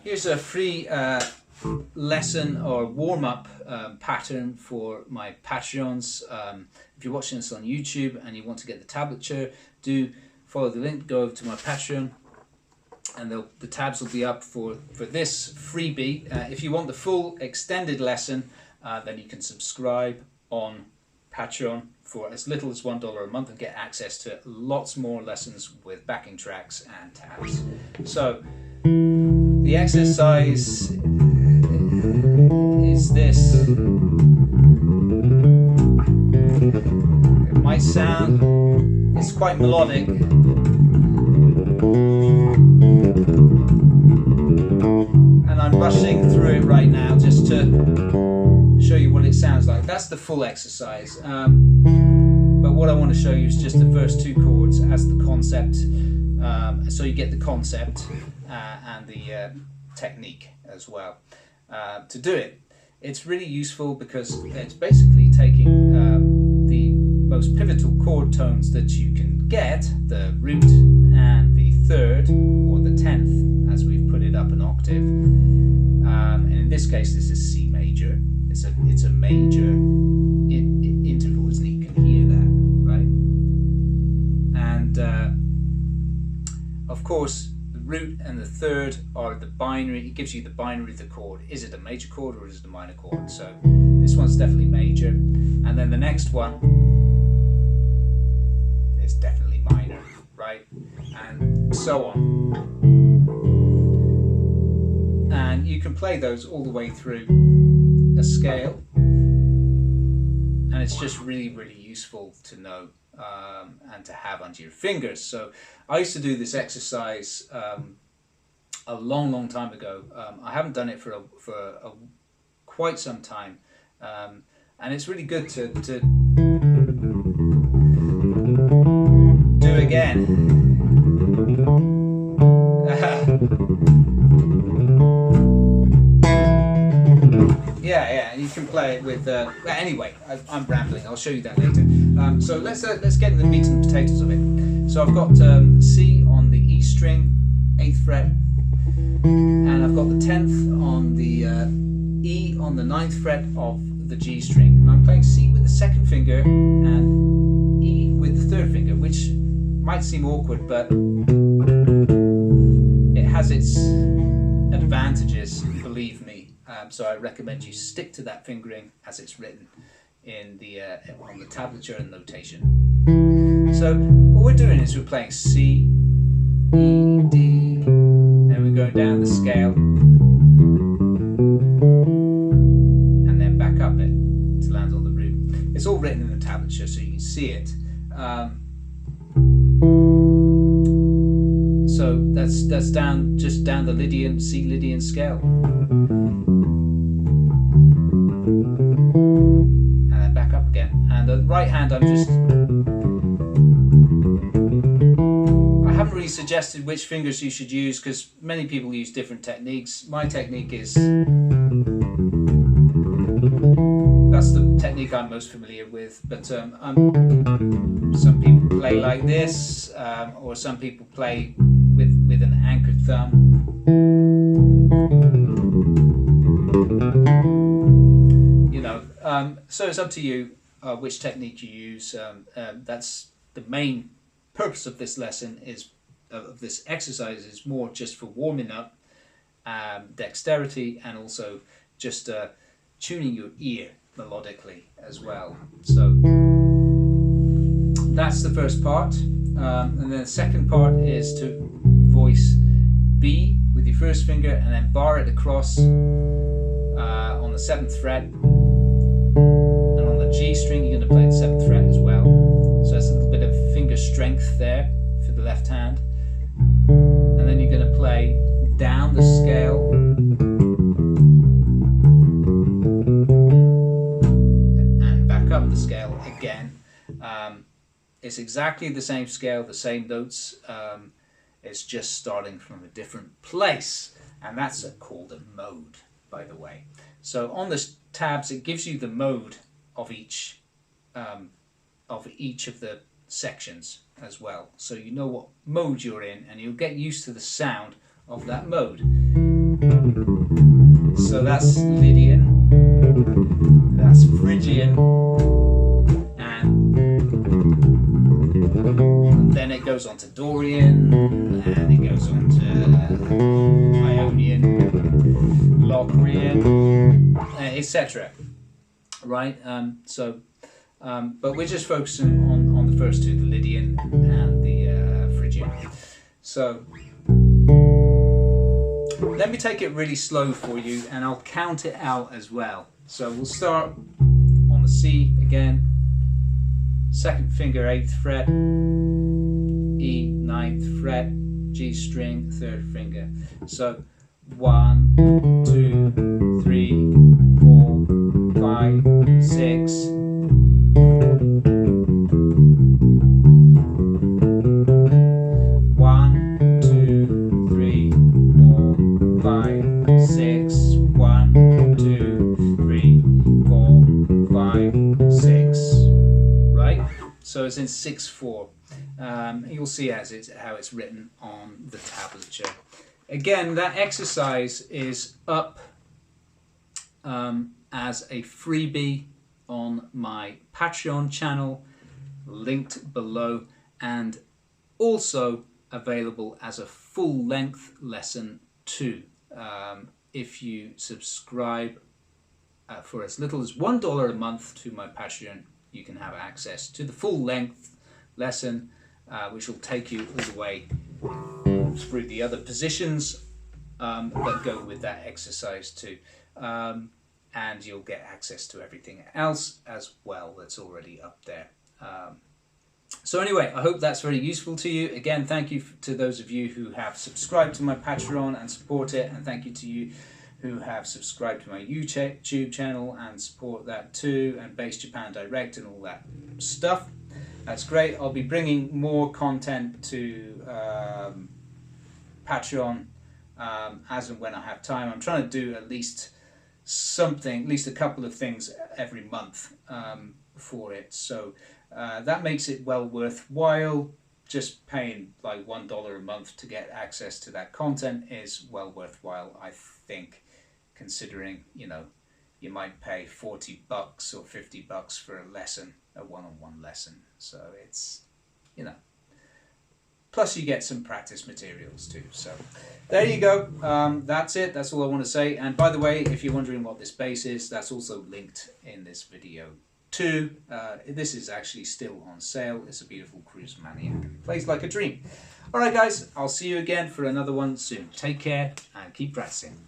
Here's a free lesson or warm-up pattern for my Patreons. If you're watching this on YouTube and you want to get the tablature, do follow the link, go over to my Patreon, and the tabs will be up for this freebie. If you want the full extended lesson, then you can subscribe on Patreon for as little as $1 a month and get access to lots more lessons with backing tracks and tabs. So the exercise is this. It might sound, it's quite melodic. And I'm rushing through it right now just to show you what it sounds like. That's the full exercise. But what I want to show you is just the first two chords as the concept. So you get the concept and the technique as well. To do it, it's really useful because it's basically taking the most pivotal chord tones that you can get, the root and the third or the 10th, as we've put it up an octave. And in this case, this is C major. It's a major interval, isn't it? You can hear that, right? And of course, the root and the third are the binary. It gives you the binary of the chord. Is it a major chord or is it a minor chord? So this one's definitely major, and then the next one is definitely minor, right? And so on. And you can play those all the way through a scale, and it's just really, really useful to know and to have under your fingers. So I used to do this exercise a long time ago. I haven't done it for quite some time, and it's really good to do again. Yeah, you can play it with. Anyway, I'm rambling. I'll show you that later. So let's get into the meat and potatoes of it. So I've got C on the E string, 8th fret, and I've got the 10th on the E on the 9th fret of the G string, and I'm playing C with the 2nd finger and E with the 3rd finger, which might seem awkward, but it has its advantages, believe me. So I recommend you stick to that fingering as it's written in the on the tablature and notation. So what we're doing is we're playing C, E, D, and we're going down the scale, and then back up it to land on the root. It's all written in the tablature, so you can see it. So that's just down the Lydian C Lydian scale. And then back up again. And the right hand, I haven't really suggested which fingers you should use because many people use different techniques. My technique is, that's the technique I'm most familiar with, but some people play like this, or some people play with an anchored thumb. So it's up to you which technique you use. That's the main purpose of this lesson, of this exercise, is more just for warming up, dexterity, and also just tuning your ear melodically as well. So that's the first part, and then the second part is to voice B with your first finger and then bar it across on the 7th fret, and on the G string you're going to play the 7th fret as well. So that's a little bit of finger strength there for the left hand, and then you're going to play down the scale and back up the scale again. It's exactly the same scale, the same notes. It's just starting from a different place, and that's called a mode, by the way. So on the tabs, it gives you the mode of each of the sections as well, so you know what mode you're in, and you'll get used to the sound of that mode. So that's Lydian, that's Phrygian, and then it goes on to Dorian, and it goes on to Ionian, Locrian, etc. Right? But we're just focusing on the first two, the Lydian and the Phrygian. So let me take it really slow for you, and I'll count it out as well. So we'll start on the C again, second finger 8th fret, E 9th fret, G string 3rd finger. So 1, 2, 3, 4, 5, 6. 1, 2, 3, 4, 5, 6. 1, 2, 3, 4, 5, 6. Right? So it's in 6/4. You'll see how it's written on the tablature. Again, that exercise is up as a freebie on my Patreon channel, linked below, and also available as a full-length lesson too. If you subscribe for as little as $1 a month to my Patreon, you can have access to the full-length lesson, which will take you all the way through the other positions that go with that exercise too. And you'll get access to everything else as well that's already up there. So anyway, I hope that's very useful to you. Again, thank you to those of you who have subscribed to my Patreon and support it, and thank you to you who have subscribed to my YouTube channel and support that too, and Bass Japan Direct and all that stuff. That's great. I'll be bringing more content to Patreon as and when I have time. I'm trying to do at least something, at least a couple of things every month for it. So that makes it well worthwhile. Just paying like $1 a month to get access to that content is well worthwhile, I think, considering, you know, you might pay $40 or $50 for a lesson, a one-on-one lesson. So it's, you know, plus you get some practice materials too. So there you go. That's it. That's all I want to say. And by the way, if you're wondering what this bass is, that's also linked in this video too. This is actually still on sale. It's a beautiful Cruise Maniac. Plays like a dream. All right, guys, I'll see you again for another one soon. Take care and keep practicing.